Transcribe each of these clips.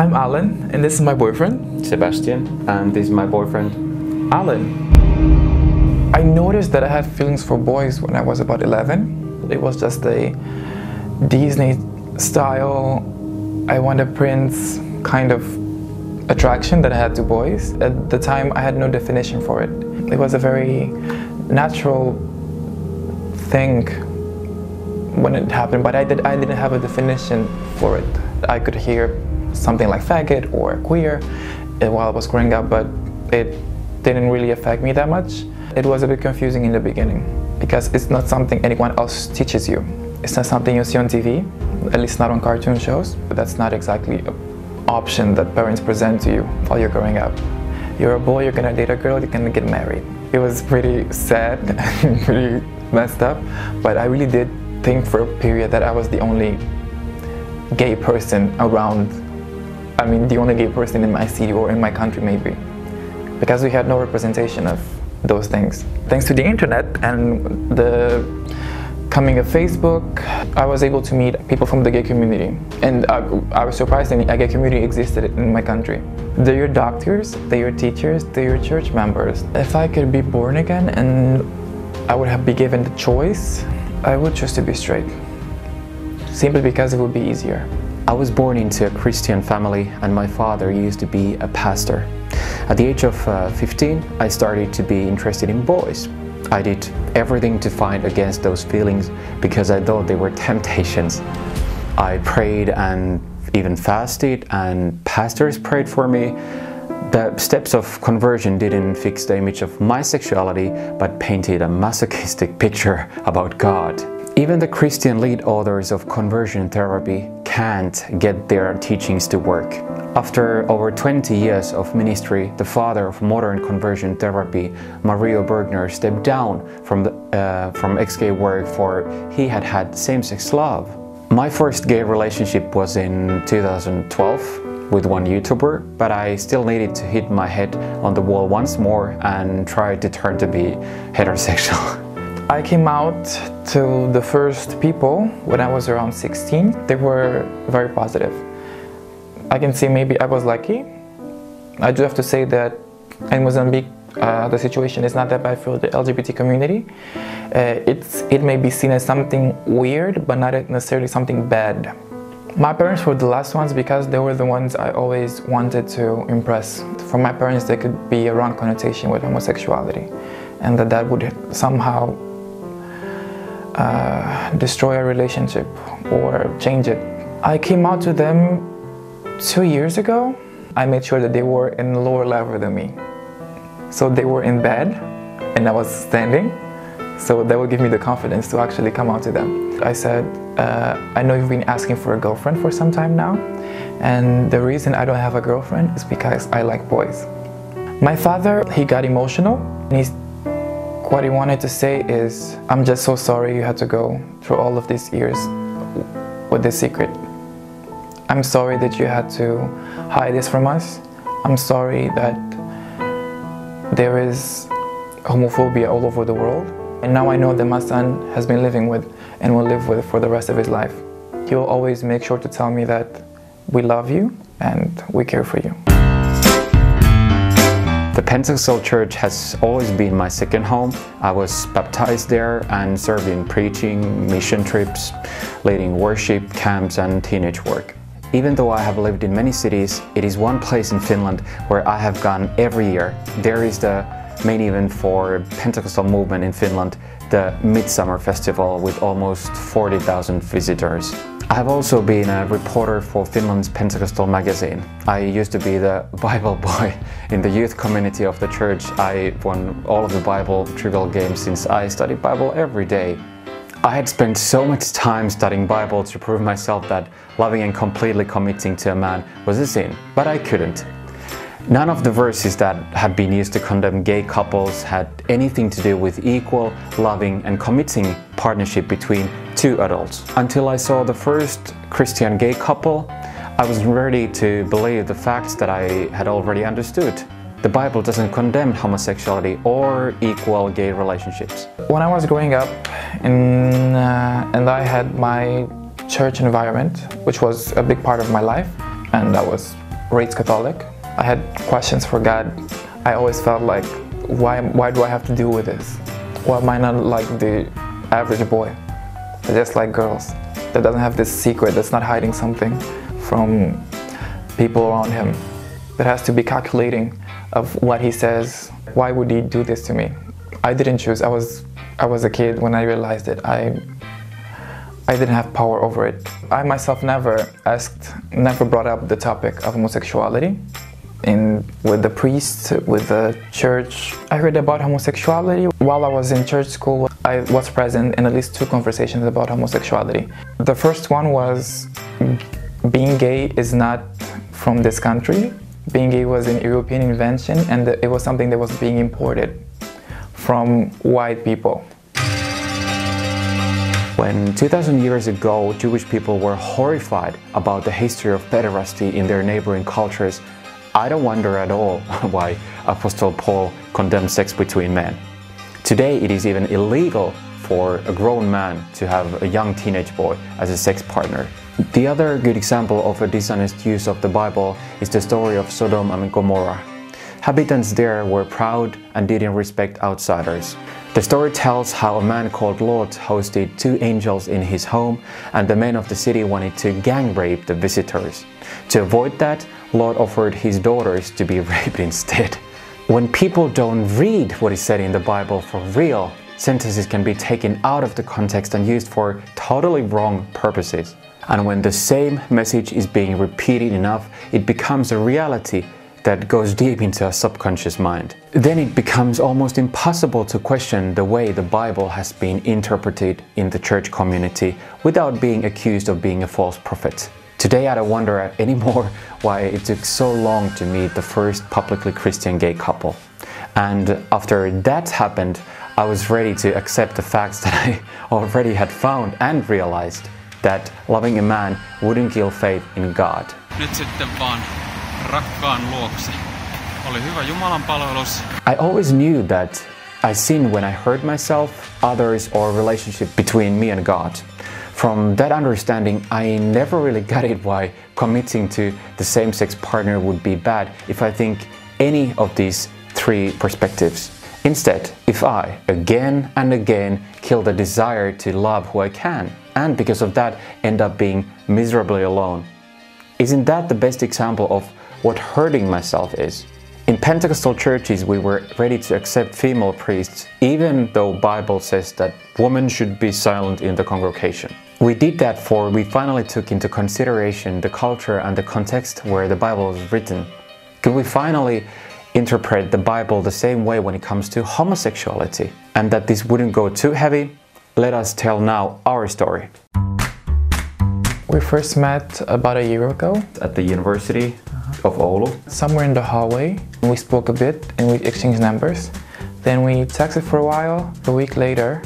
I'm Alan, and this is my boyfriend. Sebastian, and this is my boyfriend. Alan. I noticed that I had feelings for boys when I was about 11. It was just a Disney style, I want a prince kind of attraction that I had to boys. At the time, I had no definition for it. It was a very natural thing when it happened, but I didn't have a definition for it. I could hear something like faggot or queer while I was growing up, but it didn't really affect me that much. It was a bit confusing in the beginning because it's not something anyone else teaches you. It's not something you see on TV, at least not on cartoon shows, but that's not exactly an option that parents present to you while you're growing up. You're a boy, you're gonna date a girl, you're gonna get married. It was pretty sad and pretty messed up, but I really did think for a period that I was the only gay person around. I mean, the only gay person in my city or in my country maybe, because we had no representation of those things. Thanks to the internet and the coming of Facebook, I was able to meet people from the gay community, and I was surprised that a gay community existed in my country. They're your doctors, they're your teachers, they're your church members. If I could be born again and I would have been given the choice, I would choose to be straight, simply because it would be easier. I was born into a Christian family and my father used to be a pastor. At the age of 15, I started to be interested in boys. I did everything to fight against those feelings because I thought they were temptations. I prayed and even fasted, and pastors prayed for me. The steps of conversion didn't fix the image of my sexuality, but painted a masochistic picture about God. Even the Christian lead authors of conversion therapy can't get their teachings to work. After over 20 years of ministry, the father of modern conversion therapy, Mario Bergner, stepped down from ex-gay work, for he had had same-sex love. My first gay relationship was in 2012 with one YouTuber, but I still needed to hit my head on the wall once more and try to turn to be heterosexual. I came out to the first people when I was around 16. They were very positive. I can say maybe I was lucky. I do have to say that in Mozambique, the situation is not that bad for the LGBT community. It may be seen as something weird, but not necessarily something bad. My parents were the last ones because they were the ones I always wanted to impress. For my parents, there could be a wrong connotation with homosexuality, and that would somehow destroy a relationship or change it. I came out to them 2 years ago. I made sure that they were in a lower level than me. So they were in bed and I was standing. So that would give me the confidence to actually come out to them. I said, I know you've been asking for a girlfriend for some time now. And the reason I don't have a girlfriend is because I like boys. My father, he got emotional. And what he wanted to say is, I'm just so sorry you had to go through all of these years with this secret. I'm sorry that you had to hide this from us. I'm sorry that there is homophobia all over the world. And now I know that my son has been living with and will live with for the rest of his life. He will always make sure to tell me that we love you and we care for you. The Pentecostal church has always been my second home. I was baptized there and served in preaching, mission trips, leading worship camps and teenage work. Even though I have lived in many cities, it is one place in Finland where I have gone every year. There is the main event for Pentecostal movement in Finland, the Midsummer Festival, with almost 40,000 visitors. I have also been a reporter for Finland's Pentecostal magazine. I used to be the Bible boy in the youth community of the church. I won all of the Bible trivial games since I studied Bible every day. I had spent so much time studying Bible to prove myself that loving and completely committing to a man was a sin, but I couldn't. None of the verses that had been used to condemn gay couples had anything to do with equal, loving and committing partnership between two adults. Until I saw the first Christian gay couple, I was ready to believe the facts that I had already understood. The Bible doesn't condemn homosexuality or equal gay relationships. When I was growing up and I had my church environment, which was a big part of my life, and I was raised Catholic. I had questions for God. I always felt like, why do I have to deal with this? Why am I not like the average boy? Just like girls. That doesn't have this secret, that's not hiding something from people around him. That has to be calculating of what he says. Why would he do this to me? I didn't choose. I was a kid when I realized it. I didn't have power over it. I myself never brought up the topic of homosexuality. With the priest, with the church. I heard about homosexuality while I was in church school. I was present in at least 2 conversations about homosexuality. The first one was being gay is not from this country. Being gay was an European invention, and it was something that was being imported from white people. When 2,000 years ago Jewish people were horrified about the history of pederasty in their neighboring cultures, I don't wonder at all why Apostle Paul condemned sex between men. Today it is even illegal for a grown man to have a young teenage boy as a sex partner. The other good example of a dishonest use of the Bible is the story of Sodom and Gomorrah. Inhabitants there were proud and didn't respect outsiders. The story tells how a man called Lot hosted 2 angels in his home, and the men of the city wanted to gang rape the visitors. To avoid that, Lot offered his daughters to be raped instead. When people don't read what is said in the Bible for real, sentences can be taken out of the context and used for totally wrong purposes. And when the same message is being repeated enough, it becomes a reality that goes deep into a subconscious mind. Then it becomes almost impossible to question the way the Bible has been interpreted in the church community without being accused of being a false prophet. Today I don't wonder anymore why it took so long to meet the first publicly Christian gay couple. And after that happened, I was ready to accept the facts that I already had found and realized that loving a man wouldn't kill faith in God. Nyt sitten vaan rakkaan luokse. Oli hyvä Jumalan palvelus. I always knew that I sinned when I hurt myself, others, or relationship between me and God. From that understanding, I never really got it why committing to the same-sex partner would be bad if I think any of these 3 perspectives. Instead, if I, again and again, kill the desire to love who I can, and because of that end up being miserably alone, isn't that the best example of what hurting myself is? In Pentecostal churches, we were ready to accept female priests, even though Bible says that women should be silent in the congregation. We did that for we finally took into consideration the culture and the context where the Bible was written. Could we finally interpret the Bible the same way when it comes to homosexuality? And that this wouldn't go too heavy, let us tell now our story. We first met about a year ago. At the University of Oulu. Somewhere in the hallway. We spoke a bit and we exchanged numbers. Then we texted for a while. A week later,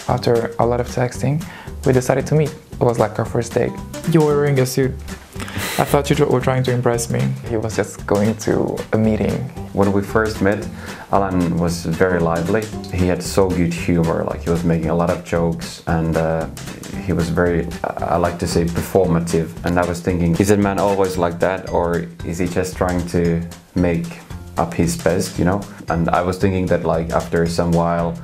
after a lot of texting, we decided to meet. It was like our first date. You were wearing a suit. I thought you were trying to impress me. He was just going to a meeting. When we first met, Alan was very lively. He had so good humor, like he was making a lot of jokes, and he was very, I like to say, performative. And I was thinking, is a man always like that, or is he just trying to make up his best, you know? And I was thinking that like after some while,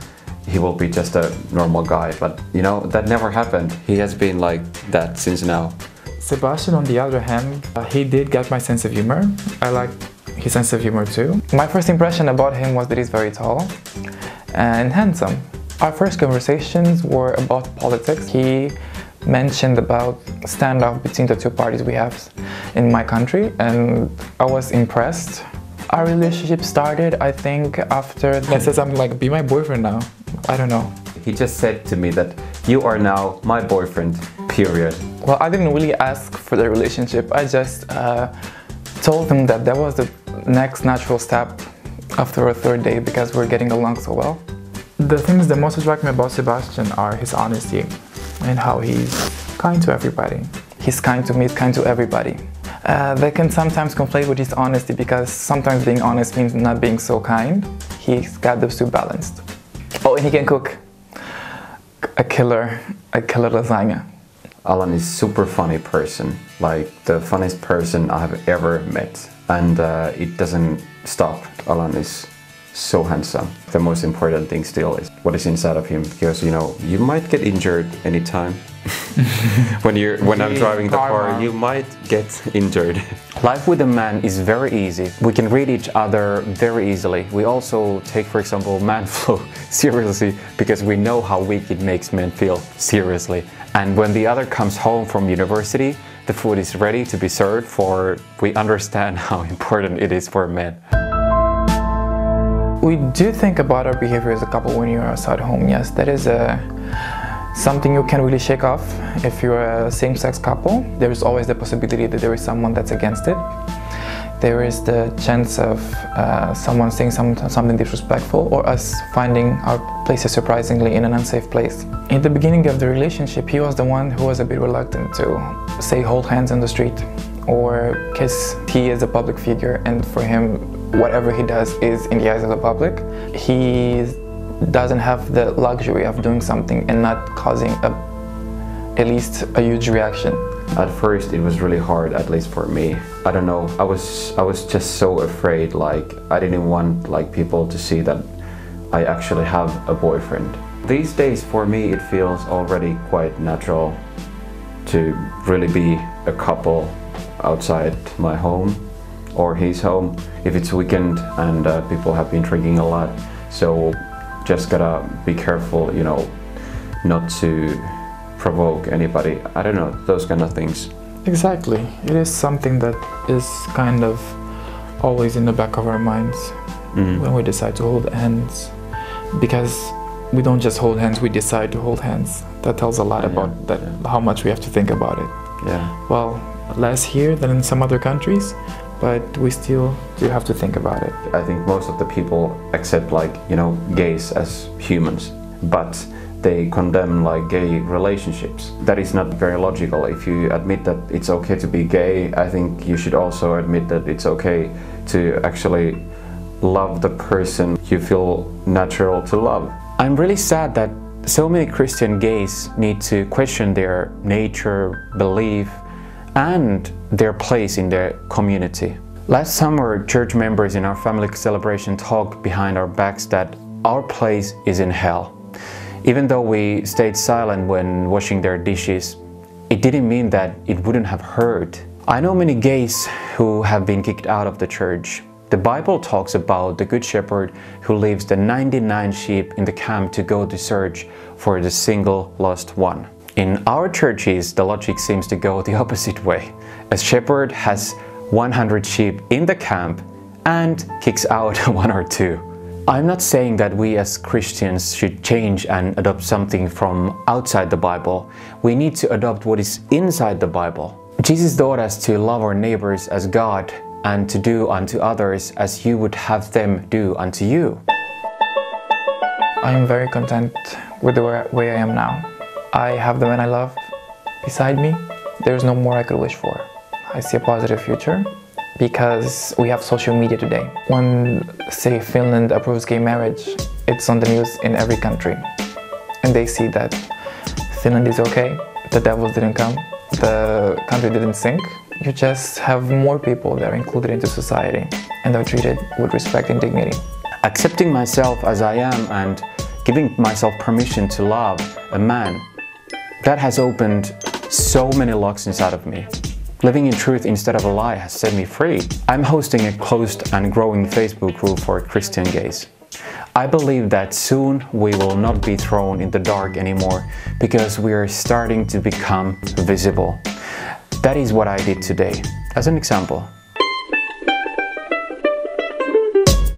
he will be just a normal guy, but you know, that never happened. He has been like that since now. Sebastian, on the other hand, he did get my sense of humor. I like his sense of humor too. My first impression about him was that he's very tall and handsome. Our first conversations were about politics. He mentioned about standoff between the 2 parties we have in my country, and I was impressed. Our relationship started, I think, after I said something like, be my boyfriend now. I don't know. He just said to me that you are now my boyfriend, period. Well, I didn't really ask for the relationship. I just told him that that was the next natural step after a 3rd date because we're getting along so well. The things that most attract me about Sebastian are his honesty and how he's kind to everybody. He's kind to me, he's kind to everybody. They can sometimes conflict with his honesty because sometimes being honest means not being so kind. He's got those 2 balanced. Oh, and he can cook a killer lasagna. Alan is super funny person, like the funniest person I've ever met, and it doesn't stop. Alan is so handsome. The most important thing still is what is inside of him, because you know you might get injured anytime. when I'm driving the car, you might get injured. Life with a man is very easy. We can read each other very easily. We also take, for example, man flu seriously because we know how weak it makes men feel seriously. And when the other comes home from university, the food is ready to be served, for we understand how important it is for men. We do think about our behavior as a couple when you're outside home. Yes, that is something you can really shake off. If you're a same-sex couple, there is always the possibility that there is someone that's against it. There is the chance of someone saying something disrespectful, or us finding our places surprisingly in an unsafe place. In the beginning of the relationship, he was the one who was a bit reluctant to say hold hands on the street or kiss. He is a public figure, and for him, whatever he does is in the eyes of the public. He doesn't have the luxury of doing something and not causing at least a huge reaction. At first it was really hard, at least for me. I don't know, I was just so afraid, like I didn't want like people to see that I actually have a boyfriend. These days for me it feels already quite natural to really be a couple outside my home or his home if it's weekend and people have been drinking a lot. So just gotta be careful, you know, not to provoke anybody. I don't know, those kind of things. Exactly. It is something that is kind of always in the back of our minds when we decide to hold hands. Because we don't just hold hands, we decide to hold hands. That tells a lot about how much we have to think about it. Yeah. Well, less here than in some other countries, but we still do have to think about it. I think most of the people accept, like, you know, gays as humans, but they condemn like gay relationships. That is not very logical. If you admit that it's okay to be gay, I think you should also admit that it's okay to actually love the person you feel natural to love. I'm really sad that so many Christian gays need to question their nature, belief, and their place in the community. Last summer, church members in our family celebration talked behind our backs that our place is in hell. Even though we stayed silent when washing their dishes, it didn't mean that it wouldn't have hurt. I know many gays who have been kicked out of the church. The Bible talks about the Good Shepherd who leaves the 99 sheep in the camp to go to search for the single lost one. In our churches, the logic seems to go the opposite way. A shepherd has 100 sheep in the camp and kicks out one or two. I'm not saying that we as Christians should change and adopt something from outside the Bible. We need to adopt what is inside the Bible. Jesus taught us to love our neighbors as God and to do unto others as you would have them do unto you. I am very content with the way I am now. I have the man I love beside me. There's no more I could wish for. I see a positive future because we have social media today. When, say, Finland approves gay marriage, it's on the news in every country. And they see that Finland is okay, the devils didn't come, the country didn't sink. You just have more people that are included into society and are treated with respect and dignity. Accepting myself as I am and giving myself permission to love a man, that has opened so many locks inside of me. Living in truth instead of a lie has set me free. I'm hosting a closed and growing Facebook group for Christian gays. I believe that soon we will not be thrown in the dark anymore because we are starting to become visible. That is what I did today, as an example.